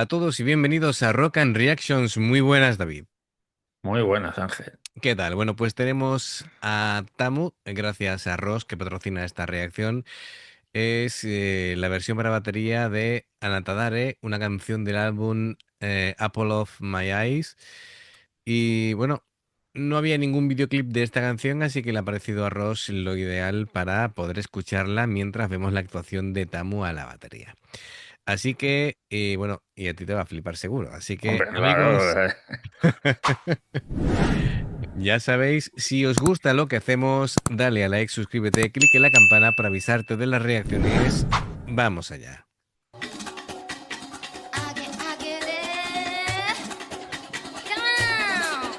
Hola a todos y bienvenidos a Rock and Reactions. Muy buenas, David. Muy buenas, Ángel. ¿Qué tal? Bueno, pues tenemos a Tamu, gracias a Ross que patrocina esta reacción. Es la versión para batería de Anatadare, una canción del álbum Apple of My Eyes. Y bueno, no había ningún videoclip de esta canción, así que le ha parecido a Ross lo ideal para poder escucharla mientras vemos la actuación de Tamu a la batería. Así que, bueno, y a ti te va a flipar seguro. Así que, Hombre, amigos, claro. ya sabéis, si os gusta lo que hacemos, dale a like, suscríbete, clique en la campana para avisarte de las reacciones. Vamos allá. I get it. Come on.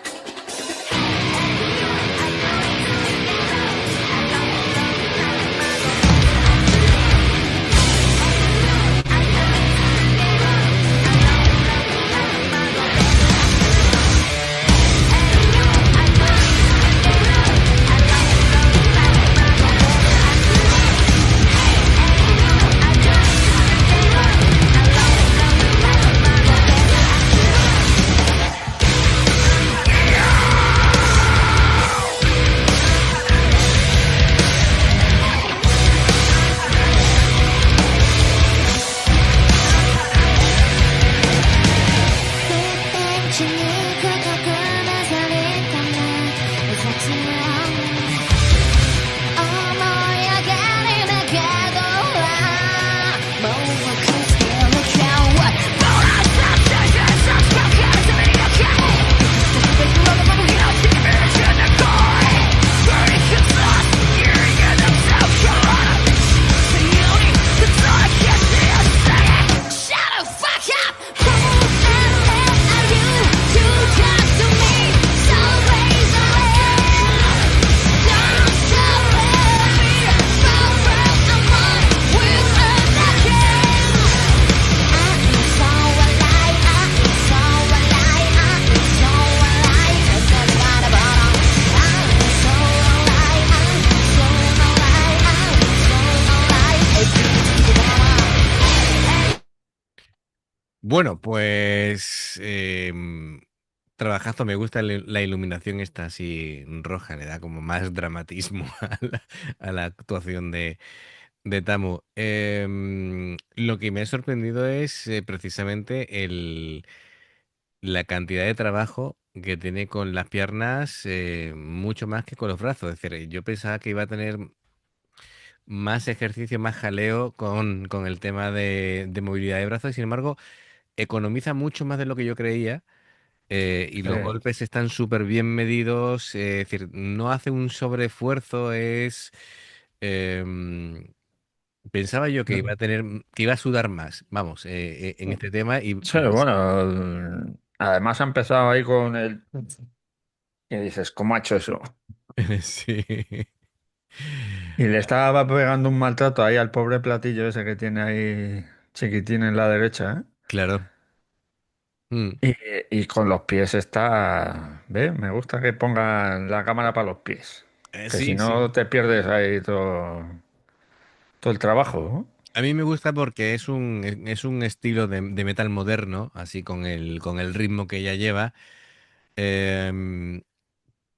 Bueno, pues trabajazo, me gusta la iluminación esta así roja, le da como más dramatismo a la actuación de Tamu. Lo que me ha sorprendido es precisamente la cantidad de trabajo que tiene con las piernas, mucho más que con los brazos. Es decir, yo pensaba que iba a tener más ejercicio, más jaleo con el tema de movilidad de brazos, y sin embargo, economiza mucho más de lo que yo creía. Y los Sí. golpes están súper bien medidos, es decir, no hace un sobreesfuerzo, em, pensaba yo que iba a tener, que iba a sudar más, vamos, en este tema Sí, bueno, además ha empezado ahí con el... Y dices, ¿cómo ha hecho eso? sí, Y le estaba pegando un maltrato ahí al pobre platillo ese que tiene ahí chiquitín en la derecha, claro. Mm. Y con los pies está... ¿Ve? Me gusta que pongan la cámara para los pies. Que si Sí, sí. no te pierdes ahí todo el trabajo, ¿no? A mí me gusta porque es un estilo de metal moderno, así con el ritmo que ella lleva. em,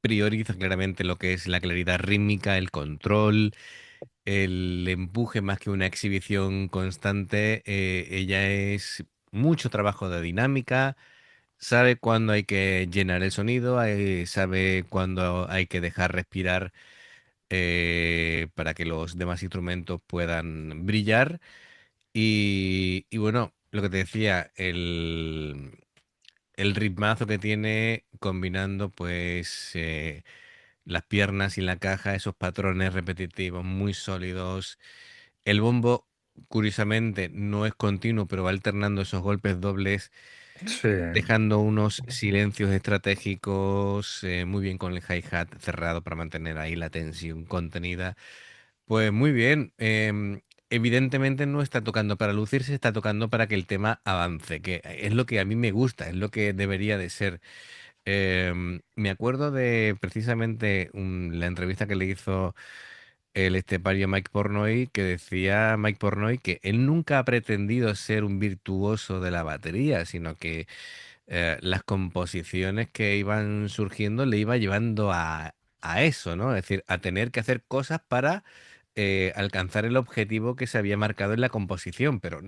Prioriza claramente lo que es la claridad rítmica, el control, el empuje más que una exhibición constante. Ella es mucho trabajo de dinámica, sabe cuándo hay que llenar el sonido, sabe cuándo hay que dejar respirar para que los demás instrumentos puedan brillar. Y bueno, lo que te decía, el ritmazo que tiene combinando pues las piernas y la caja, esos patrones repetitivos muy sólidos. El bombo, curiosamente, no es continuo, pero va alternando esos golpes dobles, Sí. dejando unos silencios estratégicos, muy bien con el hi-hat cerrado para mantener ahí la tensión contenida. Pues muy bien. Evidentemente no está tocando para lucirse, está tocando para que el tema avance, que es lo que a mí me gusta, es lo que debería de ser. Me acuerdo de precisamente la entrevista que le hizo el estepario Mike Pornoy, que decía Mike Pornoy que él nunca ha pretendido ser un virtuoso de la batería, sino que las composiciones que iban surgiendo le iba llevando a eso, ¿no? Es decir, a tener que hacer cosas para alcanzar el objetivo que se había marcado en la composición, pero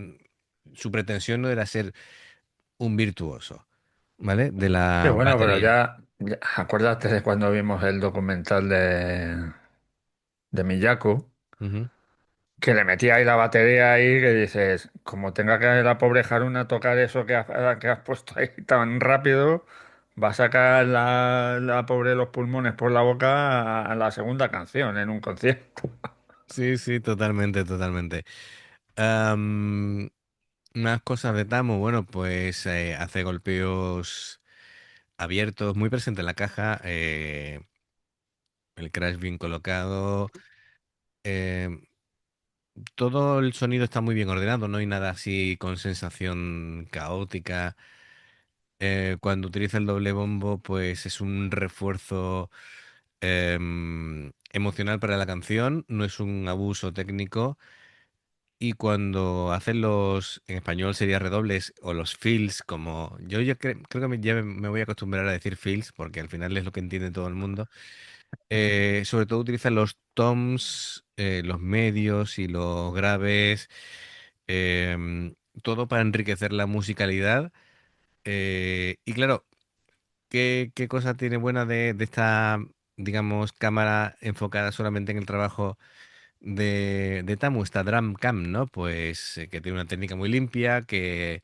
su pretensión no era ser un virtuoso, ¿vale? De Sí, la bueno, pero batería. acuérdate de cuando vimos el documental de Miyako, Ujú. que le metía ahí la batería ahí, que dices, como tenga que la pobre Haruna tocar eso que has puesto ahí tan rápido, va a sacar la pobre los pulmones por la boca a la segunda canción en un concierto. Sí, sí, totalmente, totalmente. Am, Unas cosas de Tamu, bueno, pues hace golpeos abiertos, muy presente en la caja, el crash bien colocado, eh, todo el sonido está muy bien ordenado, no hay nada así con sensación caótica. Cuando utiliza el doble bombo, pues es un refuerzo emocional para la canción, no es un abuso técnico. Y cuando hacen en español sería redobles o los fills, como creo que ya me voy a acostumbrar a decir fills, porque al final es lo que entiende todo el mundo. Sobre todo utilizan los toms, los medios y los graves, em, todo para enriquecer la musicalidad. Y claro, ¿qué cosa tiene buena de esta, digamos, cámara enfocada solamente en el trabajo de Tamu, esta Drum Cam, ¿no? Pues que tiene una técnica muy limpia, que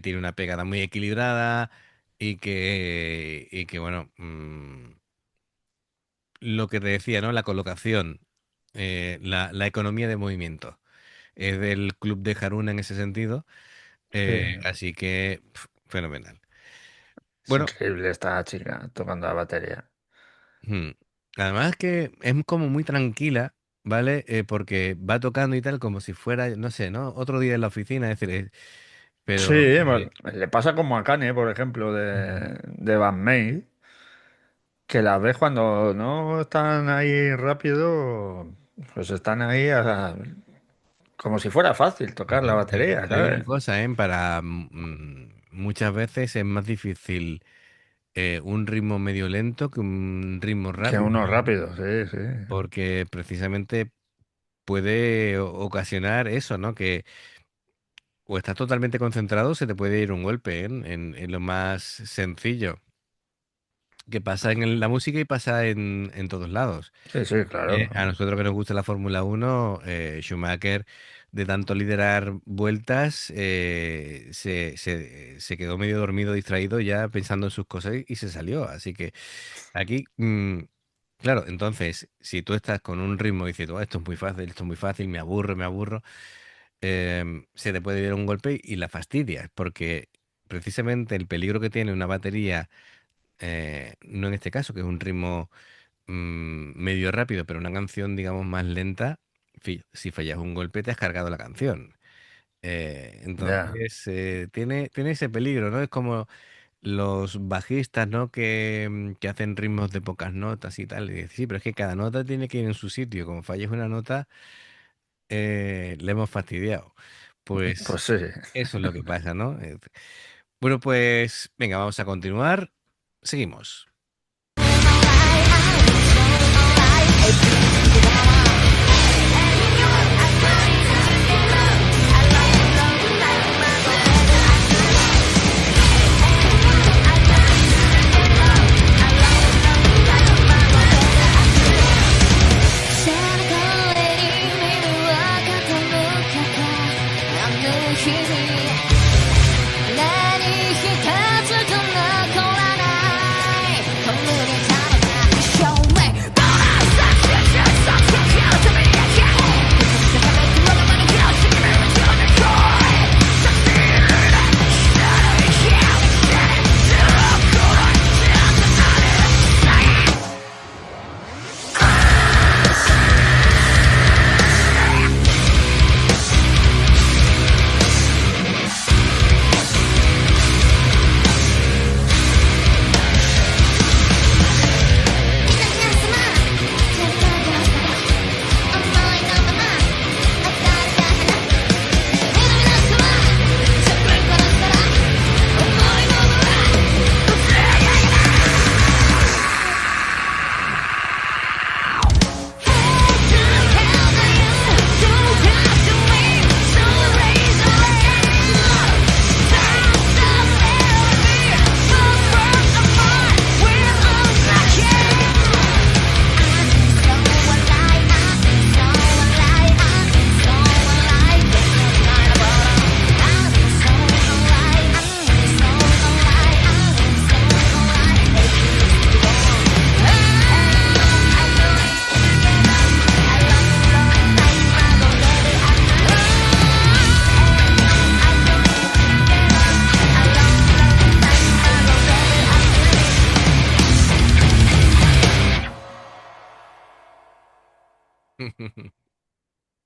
tiene una pegada muy equilibrada y que bueno, lo que te decía, ¿no? La colocación, la economía de movimiento. Es del club de Haruna en ese sentido, Sí, así que fenomenal. es Bueno, increíble esta chica tocando la batería. hmm, además que es como muy tranquila, ¿vale? Porque va tocando y tal como si fuera, no sé, ¿no? Otro día en la oficina, es decir, Sí, pero le pasa como a Kanye, por ejemplo, de Van May, que la ves cuando no están ahí rápido, pues están ahí como si fuera fácil tocar la batería, te digo una ¿sabes? cosa, ¿eh? Para muchas veces es más difícil un ritmo medio lento que un ritmo Que rápido, uno ¿no? rápido, sí, sí. Porque precisamente puede ocasionar eso, ¿no? Que o estás totalmente concentrado, se te puede ir un golpe, ¿eh? En lo más sencillo, que pasa la música y pasa en todos lados. Sí, sí, claro. A nosotros que nos gusta la Fórmula Uno, Schumacher, de tanto liderar vueltas, se quedó medio dormido, distraído, ya pensando en sus cosas y se salió. Así que aquí, claro, entonces, si tú estás con un ritmo y dices, "Oh, esto es muy fácil, me aburro, me aburro", se te puede dar un golpe y la fastidias, porque precisamente el peligro que tiene una batería, no en este caso, que es un ritmo medio rápido, pero una canción, digamos, más lenta, si fallas un golpe te has cargado la canción. Ya. Entonces, tiene ese peligro, ¿no? Es como los bajistas, ¿no? Que hacen ritmos de pocas notas y tal. Y dices, sí, pero es que cada nota tiene que ir en su sitio. Como falles una nota, le hemos fastidiado. Pues Pues sí. eso es lo que pasa, ¿no? Bueno, pues venga, vamos a continuar. Seguimos.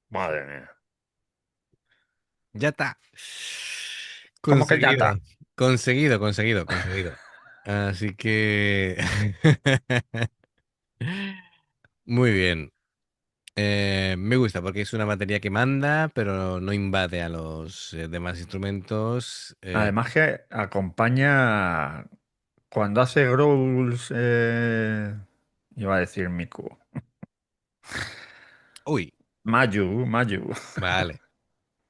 Madre mía. Ya está. ¿Cómo que ya Conseguido. está? Conseguido, conseguido, conseguido. Así que... Muy bien. Me gusta porque es una batería que manda, pero no invade a los demás instrumentos. Además que acompaña cuando hace growls, iba a decir Miku. Uy, Mayu. vale.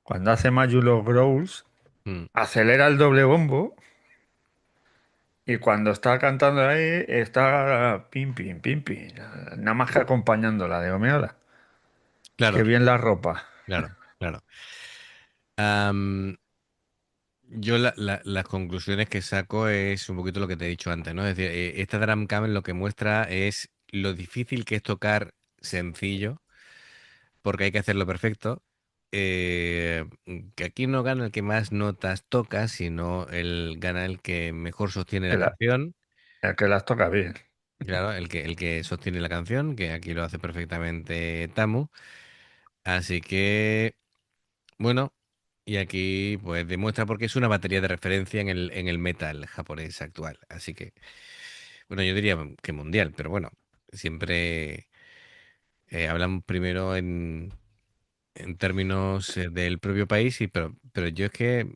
Cuando hace Mayu los growls, Mm, acelera el doble bombo y cuando está cantando ahí está pim, pim. Nada más que acompañándola. Digo, mira, qué claro, bien la ropa. claro, claro. Yo las conclusiones que saco es un poquito lo que te he dicho antes, ¿no? Es decir, esta drum cam lo que muestra es lo difícil que es tocar sencillo, porque hay que hacerlo perfecto. Que aquí no gana el que más notas toca, sino gana el que mejor sostiene la El, canción. el que las toca bien. Claro, el que sostiene la canción, que aquí lo hace perfectamente Tamu. Así que, bueno, y aquí pues demuestra porque es una batería de referencia en el metal japonés actual. Así que, bueno, yo diría que mundial, pero bueno, siempre hablamos primero en términos del propio país, pero yo es que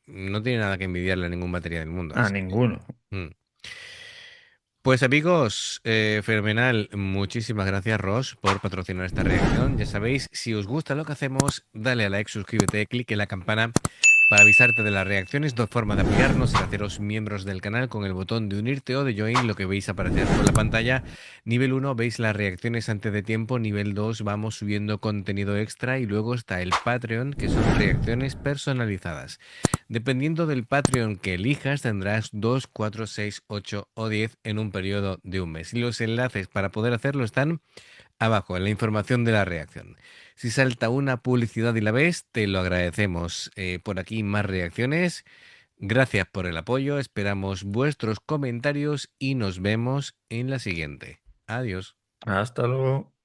no tiene nada que envidiarle a ninguna batería del mundo. A Así que, ninguno. mm. Pues amigos, fenomenal. Muchísimas gracias, Ross, por patrocinar esta reacción. Ya sabéis, si os gusta lo que hacemos, dale a like, suscríbete, clic en la campana para avisarte de las reacciones. Dos formas de apoyarnos es haceros miembros del canal con el botón de unirte o de join, lo que veis aparecer por la pantalla. Nivel 1 veis las reacciones antes de tiempo. Nivel 2 vamos subiendo contenido extra y luego está el Patreon, que son reacciones personalizadas. Dependiendo del Patreon que elijas, tendrás 2, 4, 6, 8 o 10 en un periodo de un mes. Y los enlaces para poder hacerlo están abajo en la información de la reacción. Si salta una publicidad y la ves, te lo agradecemos. Por aquí más reacciones. Gracias por el apoyo, esperamos vuestros comentarios y nos vemos en la siguiente. Adiós. Hasta luego.